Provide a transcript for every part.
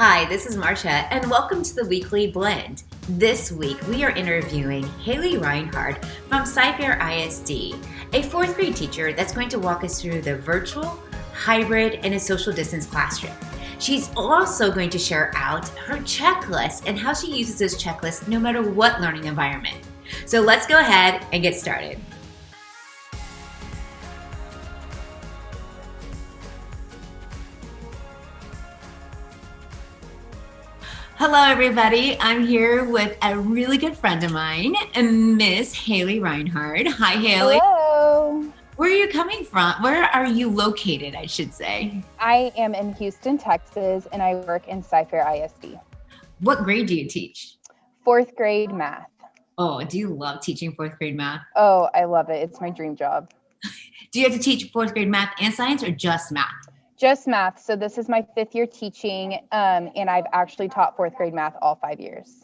Hi, this is Marcia, and welcome to the Weekly Blend. This week, we are interviewing Hailey Reinhardt from Sci-Fair ISD, a fourth grade teacher that's going to walk us through the virtual, hybrid, and a social distance classroom. She's also going to share out her checklist and how she uses those checklists no matter what learning environment. So let's go ahead and get started. Hello, everybody. I'm here with a really good friend of mine, Miss Hailey Reinhardt. Hi, Hailey. Hello. Where are you coming from? Where are you located, I should say? I am in Houston, Texas, and I work in Sci-Fair ISD. What grade do you teach? Fourth grade math. Oh, do you love teaching fourth grade math? Oh, I love it. It's my dream job. Do you have to teach fourth grade math and science or just math? Just math. So this is my fifth year teaching, and I've actually taught fourth grade math all 5 years.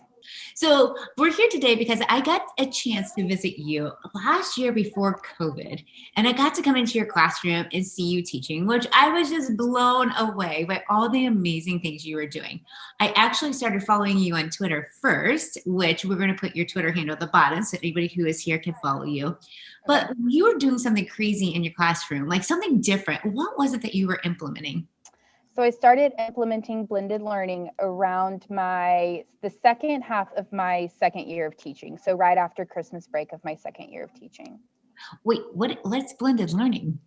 So we're here today because I got a chance to visit you last year before COVID, and I got to come into your classroom and see you teaching, which I was just blown away by all the amazing things you were doing. I actually started following you on Twitter first, which we're going to put your Twitter handle at the bottom so anybody who is here can follow you. But you were doing something crazy in your classroom, like something different. What was it that you were implementing? So I started implementing blended learning around the second half of my second year of teaching. So right after Christmas break of my second year of teaching. Wait, what's blended learning?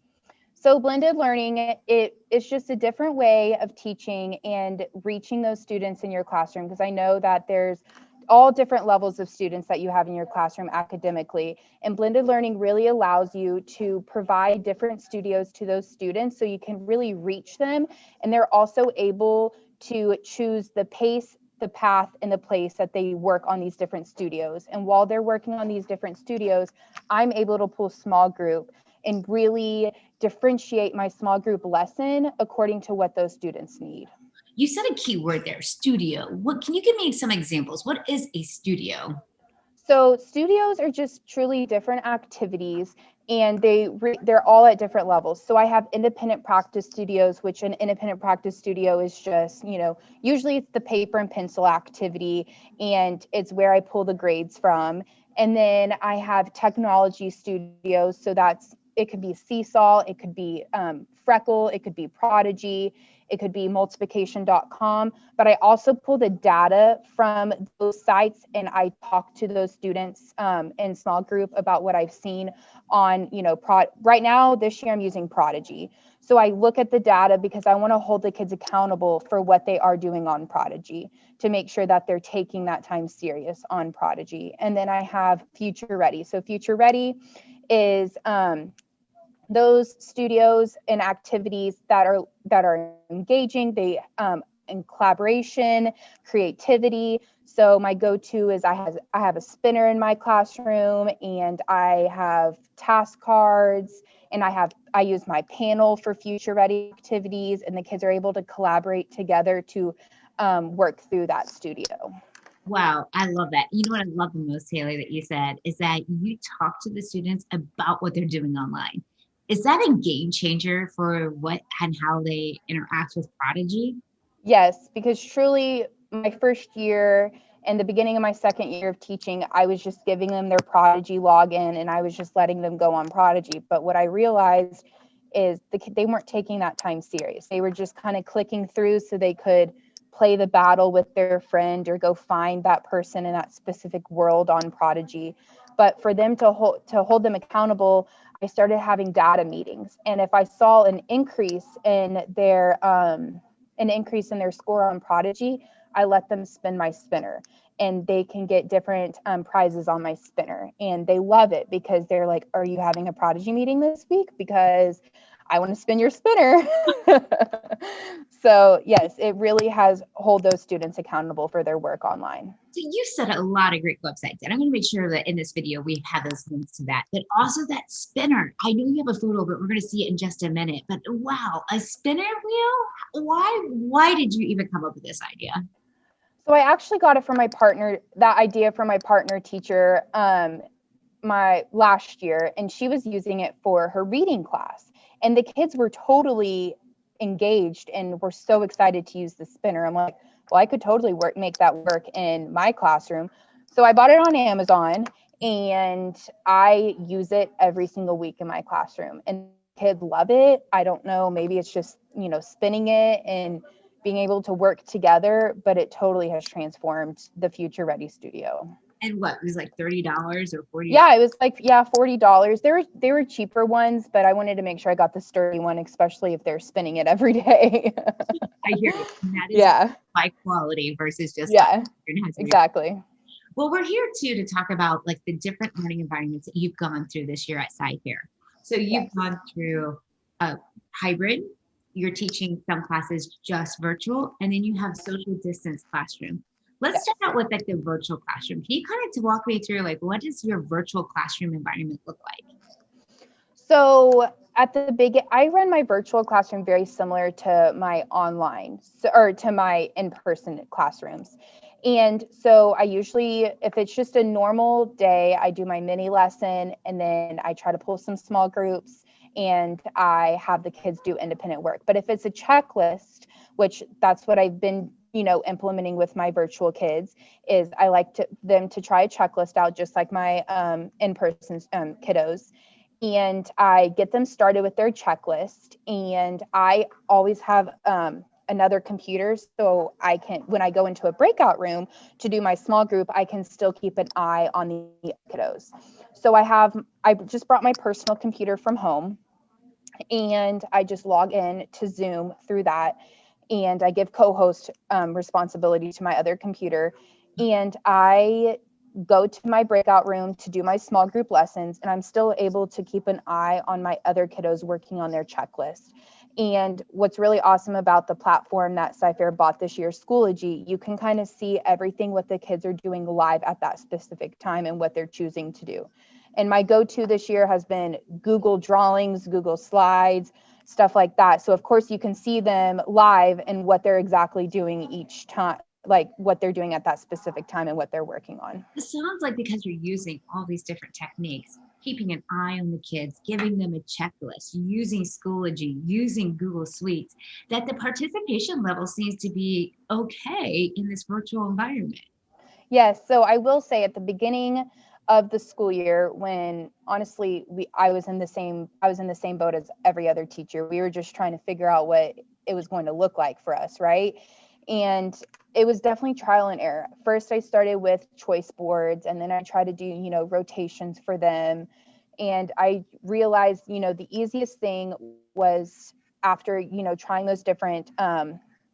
So blended learning, it's just a different way of teaching and reaching those students in your classroom, because I know that there's all different levels of students that you have in your classroom academically. And blended learning really allows you to provide different studios to those students so you can really reach them. And they're also able to choose the pace, the path, and the place that they work on these different studios. And while they're working on these different studios, I'm able to pull small group and really differentiate my small group lesson according to what those students need. You said a key word there, studio. What can you give me some examples? What is a studio? So studios are just truly different activities, and they're all at different levels. So I have independent practice studios, which an independent practice studio is just, usually it's the paper and pencil activity, and it's where I pull the grades from. And then I have technology studios. So it could be Seesaw, it could be Freckle, it could be Prodigy, it could be multiplication.com, but I also pull the data from those sites and I talk to those students in small group about what I've seen on, right now, this year I'm using Prodigy. So I look at the data because I want to hold the kids accountable for what they are doing on Prodigy to make sure that they're taking that time serious on Prodigy. And then I have Future Ready. So Future Ready is those studios and activities that are engaging, they in collaboration, creativity. So my go-to is I have a spinner in my classroom, and I have task cards, and I use my panel for future ready activities, and the kids are able to collaborate together to work through that studio. Wow, I love that. You know what I love the most, Hailey, that you said is that you talk to the students about what they're doing online. Is that a game changer for what and how they interact with Prodigy? Yes, because truly my first year and the beginning of my second year of teaching, I was just giving them their Prodigy login and I was just letting them go on Prodigy. But what I realized is they weren't taking that time serious. They were just kind of clicking through so they could play the battle with their friend or go find that person in that specific world on Prodigy. But for them to hold them accountable, I started having data meetings. And if I saw an increase in their score on Prodigy, I let them spin my spinner, and they can get different prizes on my spinner. And they love it because they're like, are you having a Prodigy meeting this week? Because I want to spin your spinner. So yes, it really has hold those students accountable for their work online. So you said a lot of great websites, and I'm going to make sure that in this video we have those links to that. But also that spinner. I know you have a photo, but we're going to see it in just a minute. But wow, a spinner wheel? Why did you even come up with this idea? So I actually got it from my partner, that idea from my partner teacher my last year, and she was using it for her reading class. And the kids were totally engaged and were so excited to use the spinner. I'm like, well, I could totally make that work in my classroom. So I bought it on Amazon and I use it every single week in my classroom, and kids love it. I don't know, maybe it's just, spinning it and being able to work together, but it totally has transformed the Future Ready Studio. And what, it was like $30 or $40? Yeah, it was like, $40. There were cheaper ones, but I wanted to make sure I got the sturdy one, especially if they're spinning it every day. I hear you. And that is Yeah. high quality versus just Exactly. Well, we're here too to talk about like the different learning environments that you've gone through this year at SciCare. So you've gone through a hybrid. You're teaching some classes just virtual, and then you have social distance classroom. Let's start out with like the virtual classroom. Can you kind of walk me through like what does your virtual classroom environment look like? So at the I run my virtual classroom very similar to my online or to my in-person classrooms. And so I usually, if it's just a normal day, I do my mini lesson and then I try to pull some small groups and I have the kids do independent work. But if it's a checklist, which that's what I've been, implementing with my virtual kids, is I like them to try a checklist out just like my in-person kiddos. And I get them started with their checklist. And I always have another computer, so I can, when I go into a breakout room to do my small group, I can still keep an eye on the kiddos. So I just brought my personal computer from home, and I just log in to Zoom through that. And I give co-host responsibility to my other computer. And I go to my breakout room to do my small group lessons, and I'm still able to keep an eye on my other kiddos working on their checklist. And what's really awesome about the platform that SciFair bought this year, Schoology, you can kind of see everything what the kids are doing live at that specific time and what they're choosing to do. And my go-to this year has been Google Drawings, Google Slides, stuff like that. So of course you can see them live and what they're exactly doing each time, like what they're doing at that specific time and what they're working on. It sounds like because you're using all these different techniques, keeping an eye on the kids, giving them a checklist, using Schoology, using Google Suites, that the participation level seems to be okay in this virtual environment. Yes. So I will say at the beginning of the school year, when honestly I was in the same boat as every other teacher. We were just trying to figure out what it was going to look like for us, right? And it was definitely trial and error. First, I started with choice boards, and then I tried to do, rotations for them. And I realized, the easiest thing was after, trying those different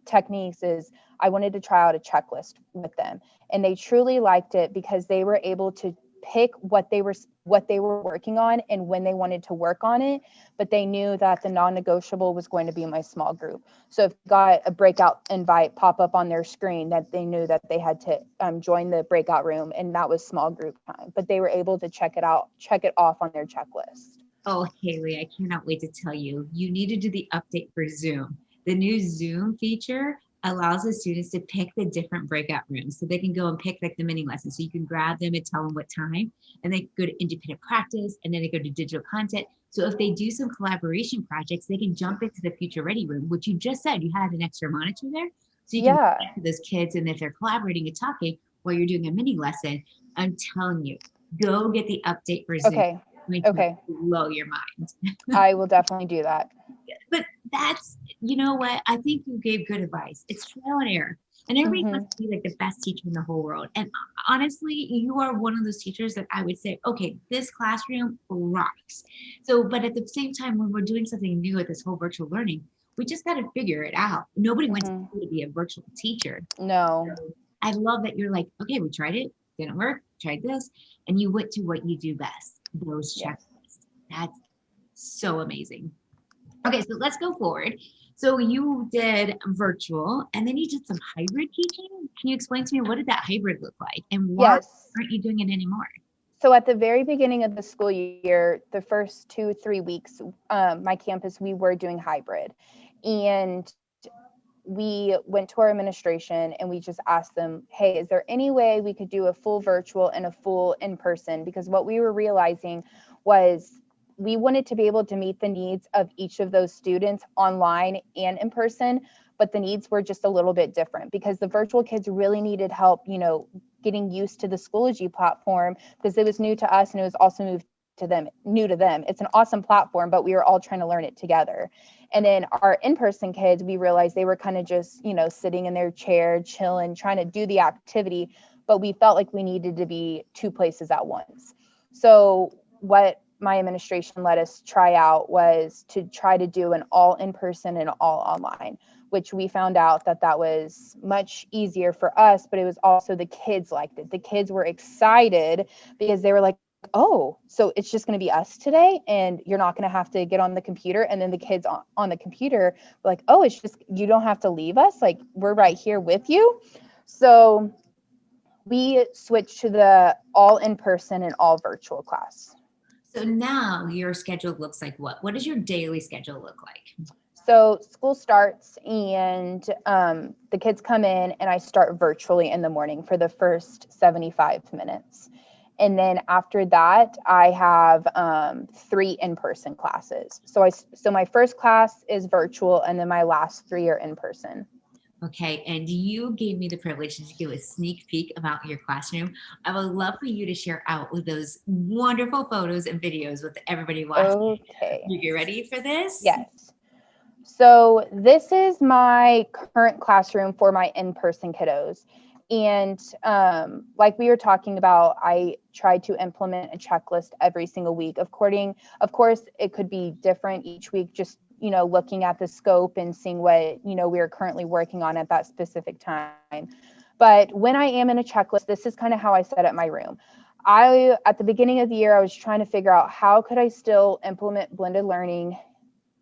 techniques is I wanted to try out a checklist with them. And they truly liked it because they were able to pick what they were working on and when they wanted to work on it, but they knew that the non-negotiable was going to be my small group. So if got a breakout invite pop up on their screen, that they knew that they had to join the breakout room, and that was small group time, but they were able to check it off on their checklist. Oh, Hailey, I cannot wait to tell you, you need to do the update for Zoom. The new Zoom feature allows the students to pick the different breakout rooms. So they can go and pick like the mini lessons. So you can grab them and tell them what time, and they go to independent practice, and then they go to digital content. So if they do some collaboration projects, they can jump into the Future Ready room, which you just said you had an extra monitor there. So you can talk to those kids, and if they're collaborating and talking while you're doing a mini lesson, I'm telling you, go get the update for Zoom. Okay. Blow your mind. I will definitely do that. But that's, you know what? I think you gave good advice. It's trial and error. And everybody wants to be like the best teacher in the whole world. And honestly, you are one of those teachers that I would say, okay, this classroom rocks. So, but at the same time, when we're doing something new with this whole virtual learning, we just got to figure it out. Nobody went to school to be a virtual teacher. No. So I love that you're like, okay, we tried it, didn't work, tried this, and you went to what you do best, those checklists. That's so amazing. Okay, so let's go forward. So you did virtual, and then you did some hybrid teaching. Can you explain to me, what did that hybrid look like, and why aren't you doing it anymore? So at the very beginning of the school year, the first 2-3 weeks, my campus, we were doing hybrid. And we went to our administration and we just asked them, hey, is there any way we could do a full virtual and a full in-person? Because what we were realizing was we wanted to be able to meet the needs of each of those students online and in person, but the needs were just a little bit different because the virtual kids really needed help, getting used to the Schoology platform because it was new to us and it was also new to them. It's an awesome platform, but we were all trying to learn it together. And then our in-person kids, we realized they were kind of just, sitting in their chair, chilling, trying to do the activity, but we felt like we needed to be two places at once. So what my administration let us try out was to try to do an all in-person and all online, which we found out that was much easier for us, but it was also the kids liked it. The kids were excited because they were like, oh, so it's just going to be us today and you're not going to have to get on the computer. And then the kids on the computer were like, oh, it's just, you don't have to leave us. Like, we're right here with you. So we switched to the all in person and all virtual class. So now your schedule looks like what? What does your daily schedule look like? So school starts and the kids come in and I start virtually in the morning for the first 75 minutes. And then after that, I have 3 in-person classes. So my first class is virtual and then my last 3 are in person. Okay, and you gave me the privilege to give a sneak peek about your classroom. I would love for you to share out with those wonderful photos and videos with everybody watching. Okay. You get ready for this? Yes. So this is my current classroom for my in-person kiddos. And like we were talking about, I tried to implement a checklist every single week. Of course, it could be different each week, just looking at the scope and seeing what, we are currently working on at that specific time. But when I am in a checklist, this is kind of how I set up my room. At the beginning of the year, I was trying to figure out how could I still implement blended learning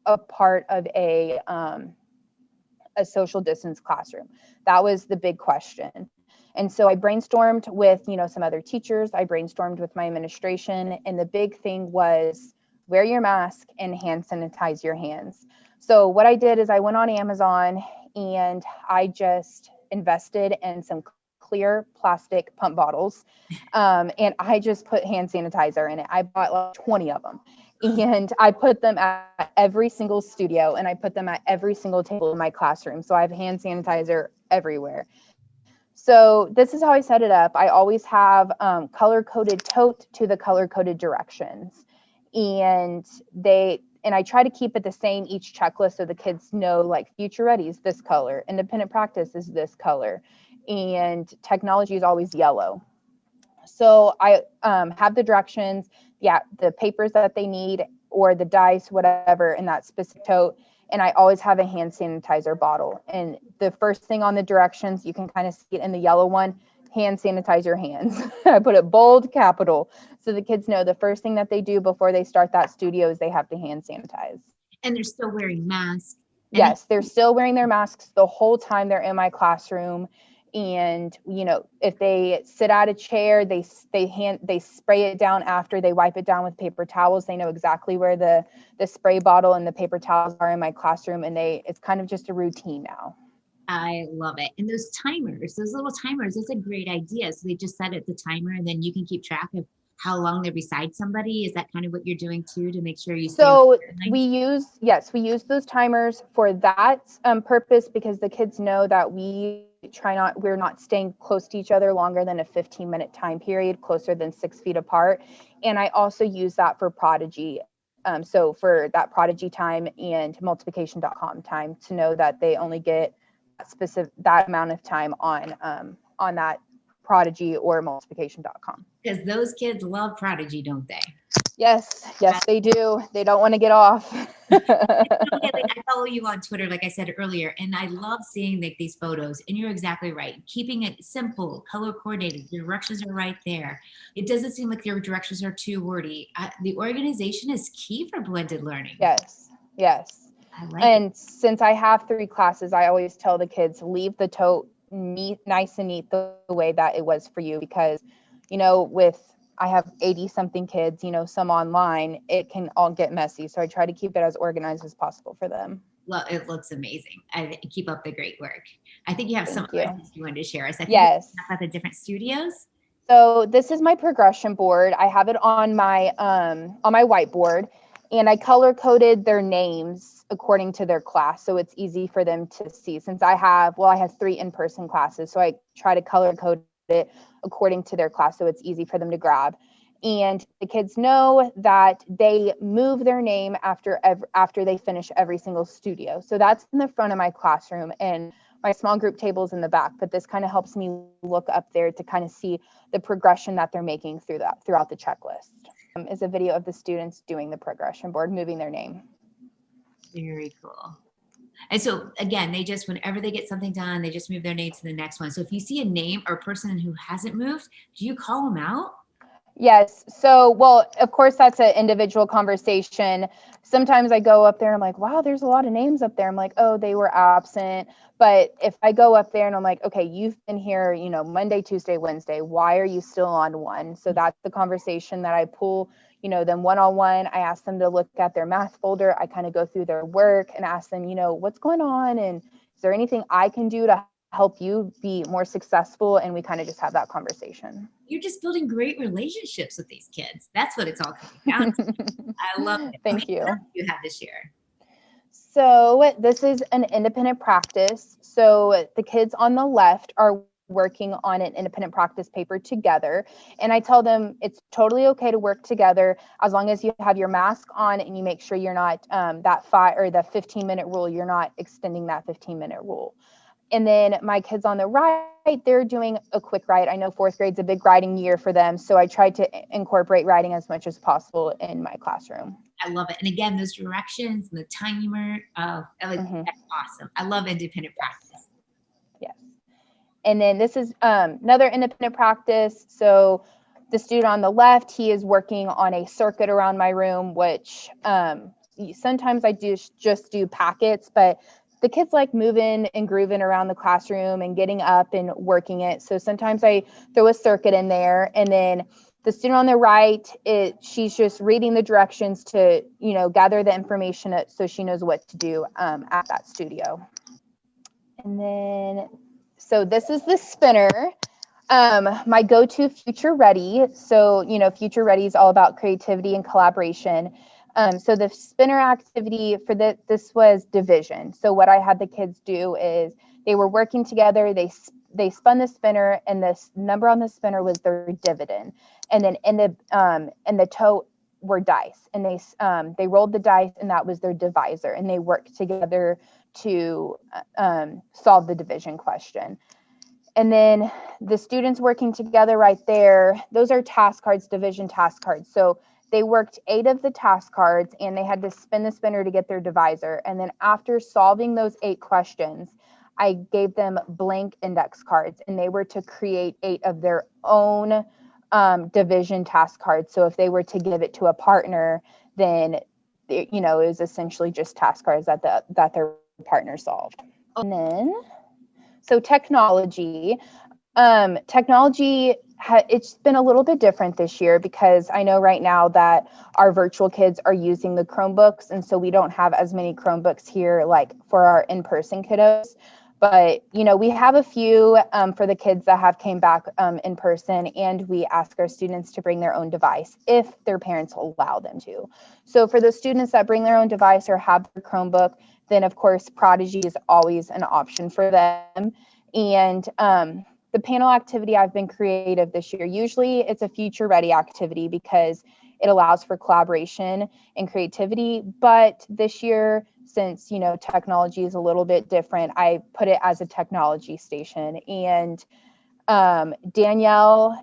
a part of a social distance classroom. That was the big question. And so I brainstormed with, some other teachers. I brainstormed with my administration. And the big thing was wear your mask and hand sanitize your hands. So what I did is I went on Amazon and I just invested in some clear plastic pump bottles. And I just put hand sanitizer in it. I bought like 20 of them. And I put them at every single studio and I put them at every single table in my classroom. So I have hand sanitizer everywhere. So this is how I set it up. I always have color-coded tote to the color-coded directions. And I try to keep it the same each checklist so the kids know like future ready is this color, independent practice is this color, and technology is always yellow. So I have the directions, the papers that they need or the dice, whatever, in that specific tote. And I always have a hand sanitizer bottle. And the first thing on the directions, you can kind of see it in the yellow one, hand sanitize your hands. I put it bold capital. So the kids know the first thing that they do before they start that studio is they have to hand sanitize. And they're still wearing masks. Yes, they're still wearing their masks the whole time they're in my classroom. And, if they sit at a chair, they spray it down after they wipe it down with paper towels. They know exactly where the spray bottle and the paper towels are in my classroom. And it's kind of just a routine now. I love it. And those little timers, that's a great idea. So they just set it the timer and then you can keep track of how long they're beside somebody. Is that kind of what you're doing too, to make sure you stay? So we use those timers for that purpose because the kids know that we're not staying close to each other longer than a 15-minute time period, closer than 6 feet apart. And I also use that for Prodigy. So for that Prodigy time and multiplication.com time to know that they only get that amount of time on that Prodigy or multiplication.com. Because those kids love Prodigy, don't they? Yes, they do. They don't want to get off. I follow you on Twitter, like I said earlier, and I love seeing these photos. And you're exactly right. Keeping it simple, color coordinated. The directions are right there. It doesn't seem like your directions are too wordy. The organization is key for blended learning. Yes. I like it. Since I have 3 classes, I always tell the kids, leave the tote nice and neat the way that it was for you, because I have 80 something kids, some online, it can all get messy. So I try to keep it as organized as possible for them. Well, it looks amazing. I keep up the great work. I think you have some other things you wanted to share us. Yes. About the different studios. So this is my progression board. I have it on my whiteboard. And I color coded their names according to their class. So it's easy for them to see, since I have 3 in-person classes. So I try to color code it according to their class. So it's easy for them to grab. And the kids know that they move their name after they finish every single studio. So that's in the front of my classroom, and my small group tables in the back. But this kind of helps me look up there to kind of see the progression that they're making throughout the checklist. Is a video of the students doing the progression board, moving their name. Very cool. And so again, whenever they get something done, they just move their name to the next one. So if you see a name or a person who hasn't moved, do you call them out? Yes. So, well, of course, that's an individual conversation. Sometimes I go up there and I'm like, wow, there's a lot of names up there. I'm like, oh, they were absent. But if I go up there and I'm like, okay, you've been here, Monday, Tuesday, Wednesday, why are you still on one? So that's the conversation that I pull, them one-on-one. I ask them to look at their math folder. I kind of go through their work and ask them, what's going on? And is there anything I can do to help you be more successful? And we kind of just have that conversation. You're just building great relationships with these kids. That's what it's all coming down to. I love it. Thank you. You have this year. So this is an independent practice. So the kids on the left are working on an independent practice paper together. And I tell them it's totally okay to work together as long as you have your mask on and you make sure you're not the 15-minute rule, you're not extending that 15-minute rule. And then my kids on the right, they're doing a quick write. I know 4th grade's a big writing year for them. So I tried to incorporate writing as much as possible in my classroom. I love it. And again, those directions and the timer, that's awesome. I love independent practice. Yes. And then this is another independent practice. So the student on the left, he is working on a circuit around my room, which sometimes I just do packets, but the kids like moving and grooving around the classroom and getting up and working it. So sometimes I throw a circuit in there, and then the student on the right, she's just reading the directions to, gather the information so she knows what to do at that studio. And then, so this is the spinner. My go-to Future Ready. So, Future Ready is all about creativity and collaboration. So the spinner activity for this was division. So what I had the kids do is they were working together. They spun the spinner, and this number on the spinner was their dividend. And then in the toe were dice, and they rolled the dice, and that was their divisor. And they worked together to solve the division question. And then the students working together right there, those are task cards, division task cards. So they worked 8 of the task cards, and they had to spin the spinner to get their divisor. And then after solving those 8 questions, I gave them blank index cards, and they were to create 8 of their own division task cards. So if they were to give it to a partner, then it was essentially just task cards that their partner solved. And then, so technology. It's been a little bit different this year because I know right now that our virtual kids are using the Chromebooks, and so we don't have as many Chromebooks here like for our in-person kiddos. But we have a few for the kids that have came back in person, and we ask our students to bring their own device if their parents allow them to. So for the students that bring their own device or have their Chromebook, then of course Prodigy is always an option for them. And the panel activity, I've been creative this year. Usually it's a future ready activity because it allows for collaboration and creativity. But this year, since, technology is a little bit different, I put it as a technology station. And Danielle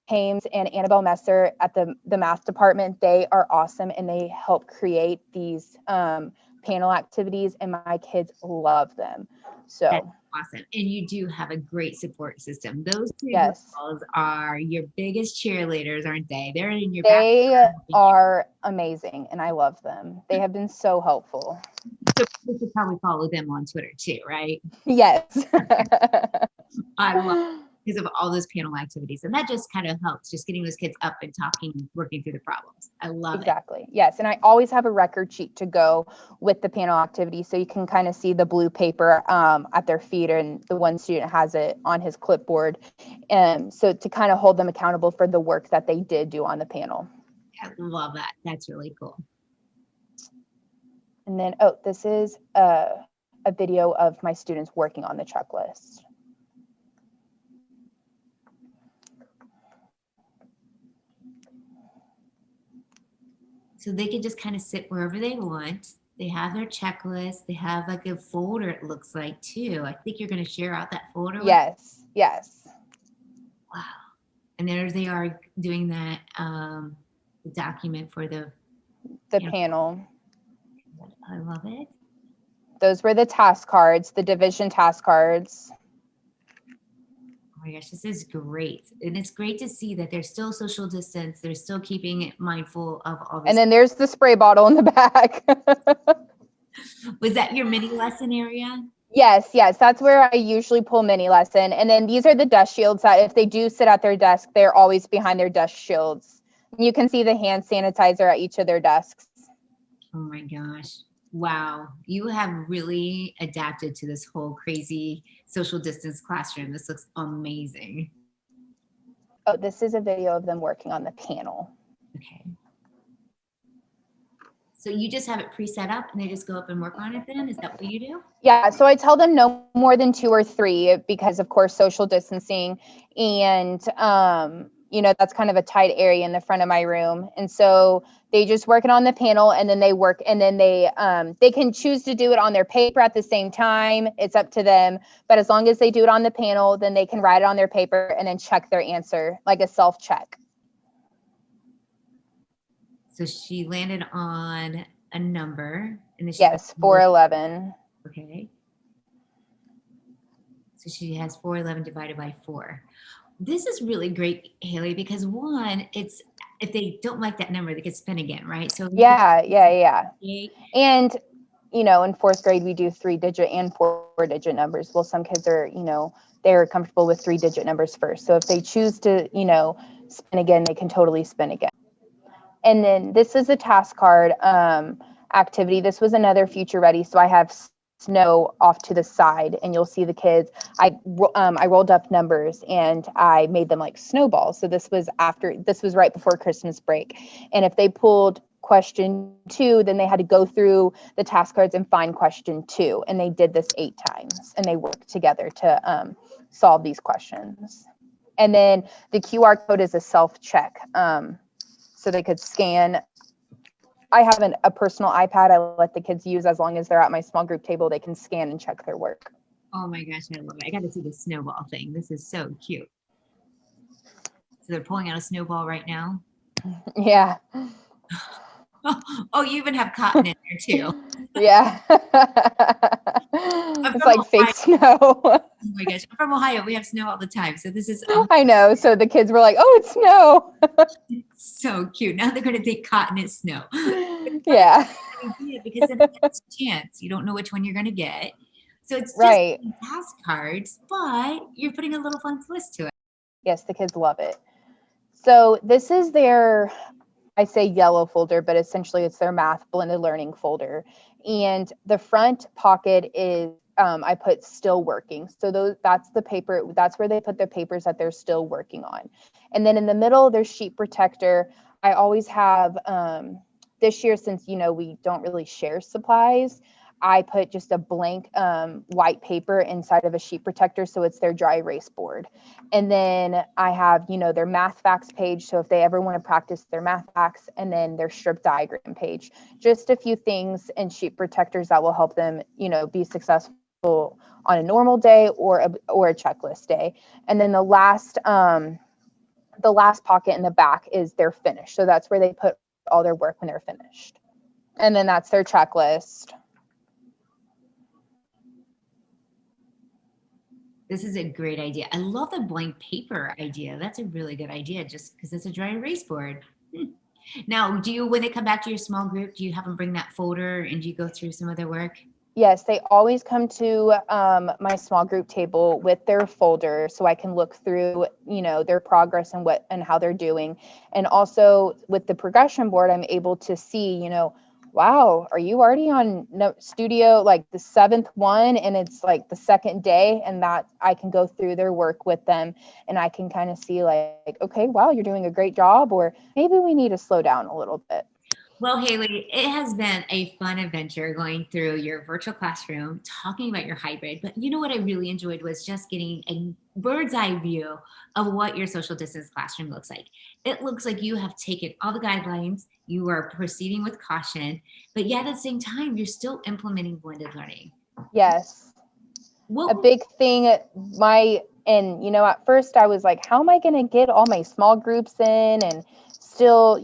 Hames and Annabelle Messer at the math department, they are awesome, and they help create these panel activities, and my kids love them. So that's awesome. And you do have a great support system. Those 2 yes, girls are your biggest cheerleaders, aren't they? They're in your They are amazing, and I love them. They have been so helpful. So we should probably follow them on Twitter too, right? Yes. I love it because of all those panel activities. And that just kind of helps, just getting those kids up and talking, working through the problems. I love exactly. Yes. And I always have a record sheet to go with the panel activity. So you can kind of see the blue paper at their feet, and the one student has it on his clipboard. And so to kind of hold them accountable for the work that they did do on the panel. I love that. That's really cool. And then, this is a video of my students working on the checklist. So they can just kind of sit wherever they want. They have their checklist. They have like a folder, it looks like, too. I think you're going to share out that folder. Yes. Wow. And there they are doing that the document for the panel. I love it. Those were the task cards, the division task cards. Oh my gosh, this is great. And it's great to see that they're still social distance. They're still keeping it mindful of all this. And then there's the spray bottle in the back. Was that your mini lesson area? Yes, that's where I usually pull mini lesson. And then these are the dust shields that if they do sit at their desk, they're always behind their dust shields. You can see the hand sanitizer at each of their desks. Oh my gosh. Wow. You have really adapted to this whole crazy social distance classroom. This looks amazing. Oh, this is a video of them working on the panel. Okay. So you just have it pre-set up and they just go up and work on it then? Is that what you do? Yeah, so I tell them no more than 2 or 3 because of course social distancing, and that's kind of a tight area in the front of my room. And so they just work it on the panel, and then they work, and then they can choose to do it on their paper at the same time. It's up to them. But as long as they do it on the panel, then they can write it on their paper and then check their answer, like a self-check. So she landed on a number. And yes, 411. Okay. So she has 411 divided by 4. This is really great, Hailey, because one, it's if they don't like that number, they can spin again, right? So yeah. And in 4th grade, we do 3-digit and 4-digit numbers. Well, some kids are, they're comfortable with 3-digit numbers first. So if they choose to, spin again, they can totally spin again. And then this is a task card activity. This was another future ready. So I have snow off to the side, and you'll see the kids. I rolled up numbers and I made them like snowballs. So this was right before Christmas break. And if they pulled question 2, then they had to go through the task cards and find question 2. And they did this 8 times, and they worked together to solve these questions. And then the QR code is a self-check. So they could scan. I have a personal iPad I let the kids use as long as they're at my small group table. They can scan and check their work. Oh my gosh, I love it. I got to see the snowball thing. This is so cute. So they're pulling out a snowball right now? Yeah. Oh, you even have cotton in there too. Yeah. It's like Ohio. Fake snow. Oh my gosh. I'm from Ohio. We have snow all the time. So this is I know. So the kids were like, oh, it's snow. It's so cute. Now they're going to think cotton is snow. Yeah. Because then it's a chance. You don't know which one you're going to get. So it's just right. task cards, but you're putting a little fun twist to it. Yes, the kids love it. So this is their, I say yellow folder, but essentially it's their math blended learning folder. And the front pocket is, I put still working. So that's the paper. That's where they put the papers that they're still working on. And then in the middle, there's sheet protector. I always have, this year, since, we don't really share supplies, I put just a blank white paper inside of a sheet protector. So it's their dry erase board. And then I have, their math facts page. So if they ever want to practice their math facts, and then their strip diagram page, just a few things and sheet protectors that will help them, be successful on a normal day or a checklist day. And then the last pocket in the back is their finish. So that's where they put all their work when they're finished. And then that's their checklist. This is a great idea. I love the blank paper idea. That's a really good idea, just because it's a dry erase board. Now, when they come back to your small group, do you have them bring that folder and do you go through some of their work? Yes, they always come to my small group table with their folder, so I can look through, their progress and how they're doing. And also with the progression board, I'm able to see, wow, are you already on studio, like the 7th one, and it's like the 2nd day, and that I can go through their work with them, and I can kind of see like, okay, wow, you're doing a great job, or maybe we need to slow down a little bit. Well, Hailey, it has been a fun adventure going through your virtual classroom, talking about your hybrid. But you know what I really enjoyed was just getting a bird's eye view of what your social distance classroom looks like. It looks like you have taken all the guidelines, you are proceeding with caution, but yet at the same time, you're still implementing blended learning. Yes. What A big thing, and at first I was like, how am I going to get all my small groups in and still,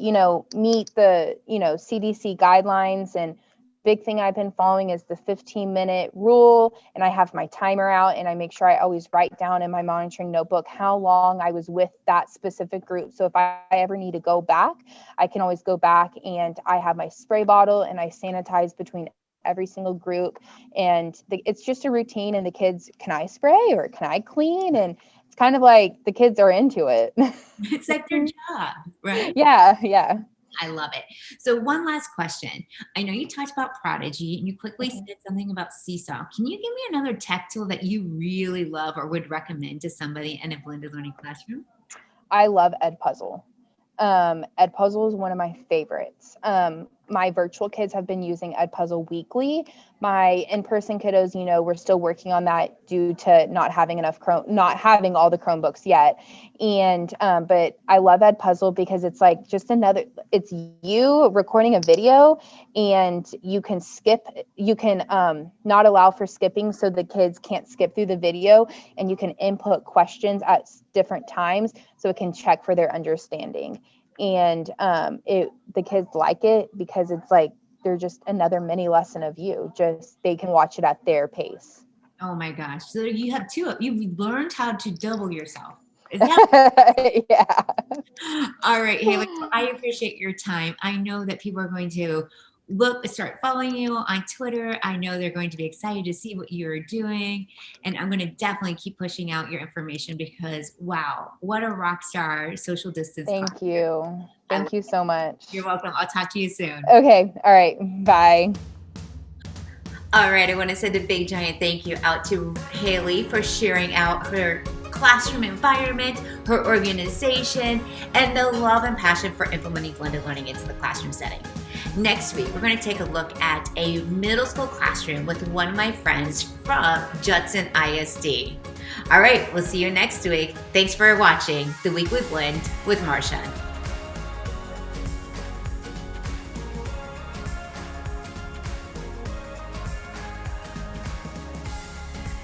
meet the, CDC guidelines? And big thing I've been following is the 15-minute rule. And I have my timer out, and I make sure I always write down in my monitoring notebook how long I was with that specific group. So if I ever need to go back, I can always go back, and I have my spray bottle and I sanitize between every single group. And it's just a routine, and the kids, can I spray or can I clean? And it's kind of like the kids are into it. It's like their job, right? Yeah. I love it. So one last question. I know you talked about Prodigy and you quickly Mhm. said something about Seesaw. Can you give me another tech tool that you really love or would recommend to somebody in a blended learning classroom? I love Edpuzzle. Edpuzzle is one of my favorites. My virtual kids have been using Edpuzzle weekly. My in-person kiddos, we're still working on that due to not having not having all the Chromebooks yet. And but I love Edpuzzle because it's like just it's you recording a video, and you can not allow for skipping, so the kids can't skip through the video, and you can input questions at different times so it can check for their understanding. And the kids like it because it's like they're just another mini lesson of you. Just they can watch it at their pace. Oh my gosh. So you have you've learned how to double yourself. Is that Yeah. all right, Haley? Well, I appreciate your time. I know that people are going to start following you on Twitter. I know they're going to be excited to see what you're doing. And I'm going to definitely keep pushing out your information because, wow, what a rock star social distance. Thank you. Thank you so much. You're welcome. I'll talk to you soon. Okay. All right. Bye. All right. I want to send a big giant thank you out to Hailey for sharing out her classroom environment, her organization, and the love and passion for implementing blended learning into the classroom setting. Next week, we're going to take a look at a middle school classroom with one of my friends from Judson ISD. All right, we'll see you next week. Thanks for watching The Weekly Blend with Marcia.